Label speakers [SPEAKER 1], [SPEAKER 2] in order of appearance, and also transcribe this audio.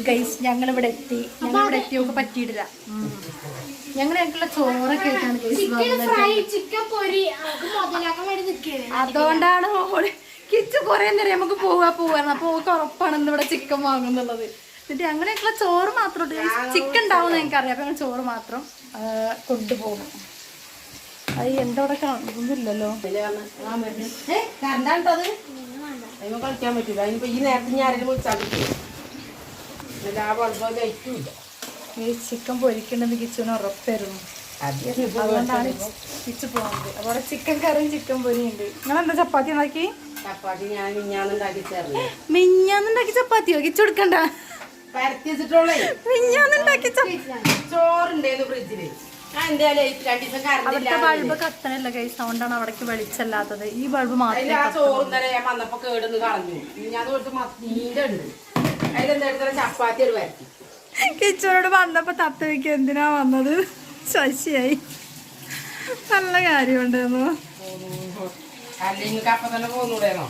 [SPEAKER 1] Guys ഞങ്ങളിവിടെ എത്തിയൊക്കെ പറ്റിയിട്ടില്ല. ഞങ്ങളായിട്ടുള്ള ചോറൊക്കെ ആയിട്ടാണ് അതുകൊണ്ടാണ് കിച്ചു കൊറേ നേരം നമുക്ക് പോവാന്ന്. അപ്പൊ ഓക്ക് ഉറപ്പാണ് ഇവിടെ ചിക്കൻ വാങ്ങുന്നുള്ളത്. എന്നിട്ട് ഞങ്ങളായിട്ടുള്ള ചോറ് മാത്രം ചിക്കൻ ഉണ്ടാവും എനിക്കറിയാം. അപ്പൊ ഞങ്ങൾ ചോറ് മാത്രം കൊണ്ടുപോകും. അത് എന്റെ അവിടെ കാണുന്നില്ലല്ലോ.
[SPEAKER 2] കളിക്കാൻ പറ്റൂല. ഈ നേരത്തെ ഞാൻ വിളിച്ചാൽ
[SPEAKER 1] ഈ ചിക്കൻ പൊരിക്കണ്ടെന്ന് കിച്ചുവിന് ഉറപ്പായിരുന്നു. അതുകൊണ്ടാണ് കിച്ചു പോകുന്നത്. അപ്പൊ അവിടെ ചിക്കൻ കറിയും ചിക്കൻ പൊരിയും ഉണ്ട്. നിങ്ങളെന്താ ചപ്പാത്തി ഉണ്ടാക്കി?
[SPEAKER 2] ചപ്പാത്തി ഞാൻ മിഞ്ഞാന്നുണ്ടാക്കി ചേർന്നു.
[SPEAKER 1] മിഞ്ഞാന്നുണ്ടാക്കി ചപ്പാത്തിയോ? കിച്ചു കൊടുക്കണ്ട. മിഞ്ഞാന്നുണ്ടാക്കി
[SPEAKER 2] ചോറുണ്ടായിരുന്നു ഫ്രിഡ്ജില്.
[SPEAKER 1] അവിടുത്തെ ബൾബ് കത്തനല്ല കൈസ്. അതുകൊണ്ടാണ് അവിടേക്ക് വെളിച്ചല്ലാത്തത്. ഈ ബൾബ് മാത്രമേ
[SPEAKER 2] വന്നപ്പോ കേടുന്ന് കളഞ്ഞു. ഞാൻ ചപ്പാത്തി ഒരു വരട്ടി.
[SPEAKER 1] കിച്ചോനോട് വന്നപ്പോ തത്ത വയ്ക്ക് എന്തിനാ വന്നത്? ശശിയായി. നല്ല കാര്യമുണ്ടായിരുന്നു.
[SPEAKER 2] അല്ലെങ്കിൽ അപ്പൊ തന്നെ പോന്നൂടെയാണോ?